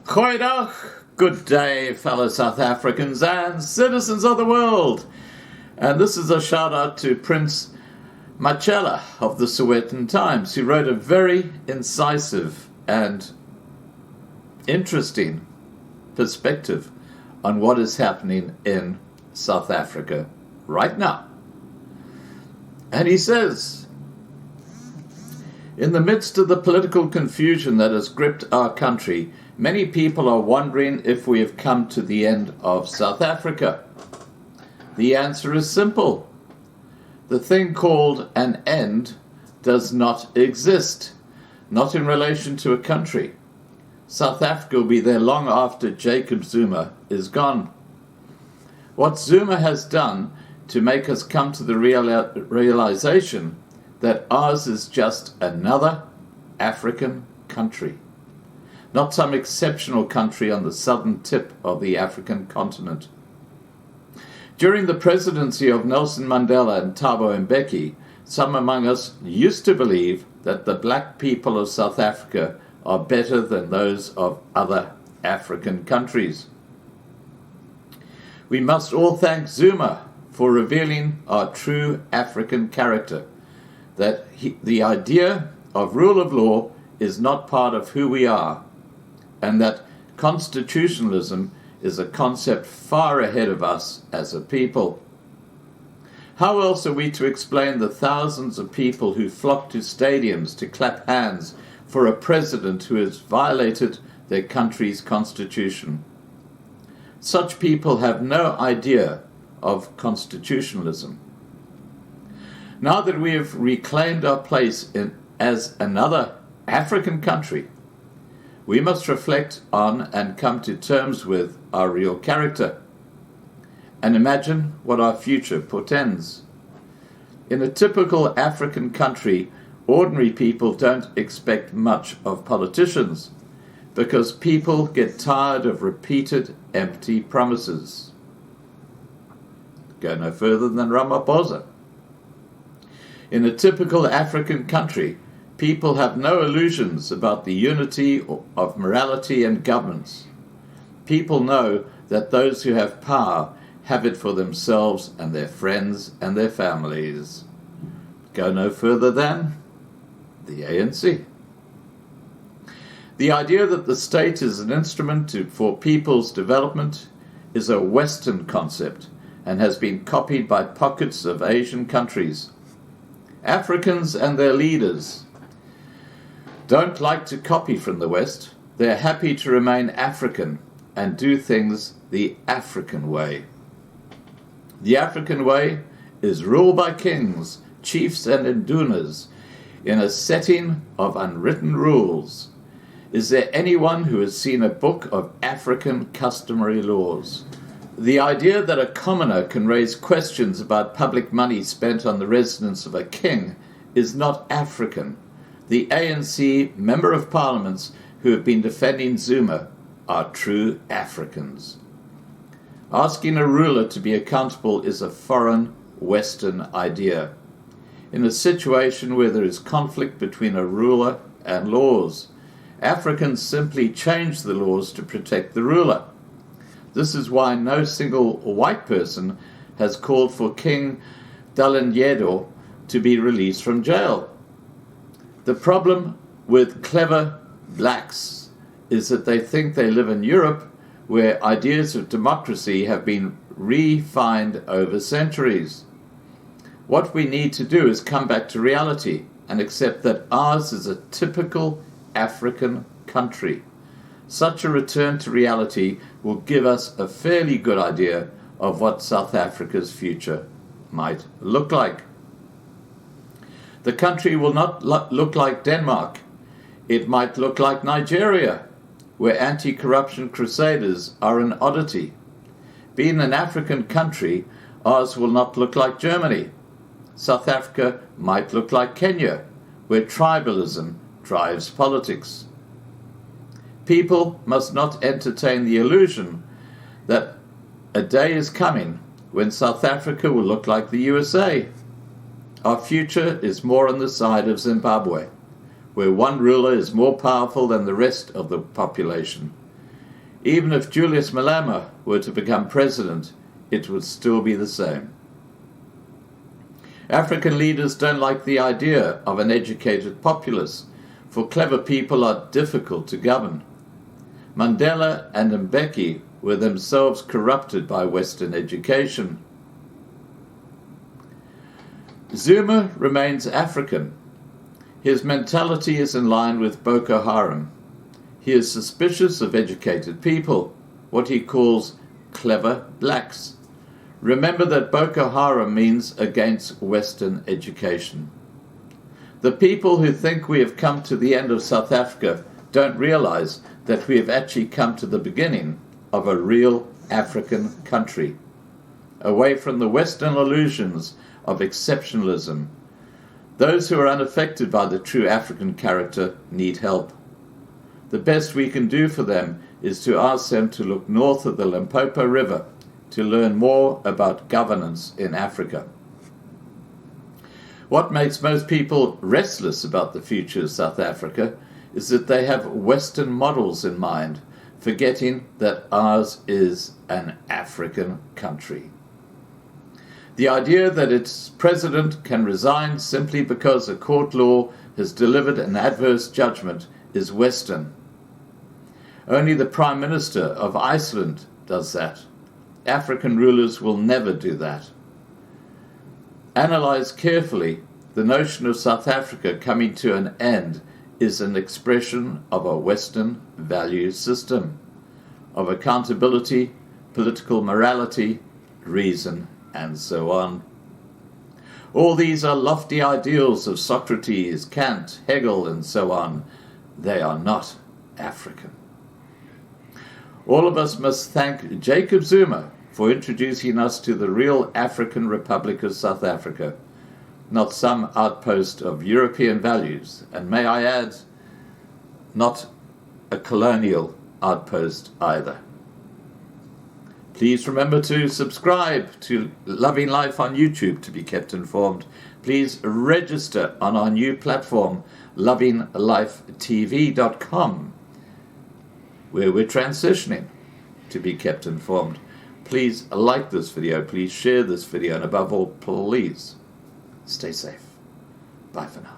Goeiedag, good day, fellow South Africans and citizens of the world. And this is a shout out to Prince Machela of the Sowetan Times, who wrote a very incisive and interesting perspective on what is happening in South Africa right now. And he says, in the midst of the political confusion that has gripped our country, many people are wondering if we have come to the end of South Africa. The answer is simple. The thing called an end does not exist, not in relation to a country. South Africa will be there long after Jacob Zuma is gone. What Zuma has done to make us come to the realization that ours is just another African country, not some exceptional country on the southern tip of the African continent. During the presidency of Nelson Mandela and Thabo Mbeki, some among us used to believe that the black people of South Africa are better than those of other African countries. We must all thank Zuma for revealing our true African character, that the idea of rule of law is not part of who we are, and that constitutionalism is a concept far ahead of us as a people. How else are we to explain the thousands of people who flock to stadiums to clap hands for a president who has violated their country's constitution? Such people have no idea of constitutionalism. Now that we have reclaimed our place as another African country, we must reflect on and come to terms with our real character and imagine what our future portends. In a typical African country, ordinary people don't expect much of politicians because people get tired of repeated empty promises. Go no further than Ramaphosa. In a typical African country, people have no illusions about the unity of morality and governance. People know that those who have power have it for themselves and their friends and their families. Go no further than the ANC. The idea that the state is an instrument for people's development is a Western concept and has been copied by pockets of Asian countries. Africans and their leaders don't like to copy from the West. They're happy to remain African and do things the African way. The African way is rule by kings, chiefs and indunas in a setting of unwritten rules. Is there anyone who has seen a book of African customary laws? The idea that a commoner can raise questions about public money spent on the residence of a king is not African. The ANC Member of Parliaments who have been defending Zuma are true Africans. Asking a ruler to be accountable is a foreign Western idea. In a situation where there is conflict between a ruler and laws, Africans simply change the laws to protect the ruler. This is why no single white person has called for King Dalindyebo to be released from jail. The problem with clever blacks is that they think they live in Europe, where ideas of democracy have been refined over centuries. What we need to do is come back to reality and accept that ours is a typical African country. Such a return to reality will give us a fairly good idea of what South Africa's future might look like. The country will not look like Denmark. It might look like Nigeria, where anti-corruption crusaders are an oddity. Being an African country, ours will not look like Germany. South Africa might look like Kenya, where tribalism drives politics. People must not entertain the illusion that a day is coming when South Africa will look like the USA. Our future is more on the side of Zimbabwe, where one ruler is more powerful than the rest of the population. Even if Julius Malema were to become president, it would still be the same. African leaders don't like the idea of an educated populace, for clever people are difficult to govern. Mandela and Mbeki were themselves corrupted by Western education. Zuma remains African. His mentality is in line with Boko Haram. He is suspicious of educated people, what he calls clever blacks. Remember that Boko Haram means against Western education. The people who think we have come to the end of South Africa don't realize that we have actually come to the beginning of a real African country, away from the Western illusions of exceptionalism. Those who are unaffected by the true African character need help. The best we can do for them is to ask them to look north of the Limpopo River to learn more about governance in Africa. What makes most people restless about the future of South Africa is that they have Western models in mind, forgetting that ours is an African country. The idea that its president can resign simply because a court law has delivered an adverse judgment is Western. Only the Prime Minister of Iceland does that. African rulers will never do that. Analyze carefully, the notion of South Africa coming to an end is an expression of a Western value system, of accountability, political morality, reason, and so on. All these are lofty ideals of Socrates, Kant, Hegel, and so on. They are not African. All of us must thank Jacob Zuma for introducing us to the real African Republic of South Africa, not some outpost of European values, and may I add, not a colonial outpost either. Please remember to subscribe to Loving Life on YouTube to be kept informed. Please register on our new platform, lovinglifetv.com, where we're transitioning, to be kept informed. Please like this video, please share this video, and above all, please stay safe. Bye for now.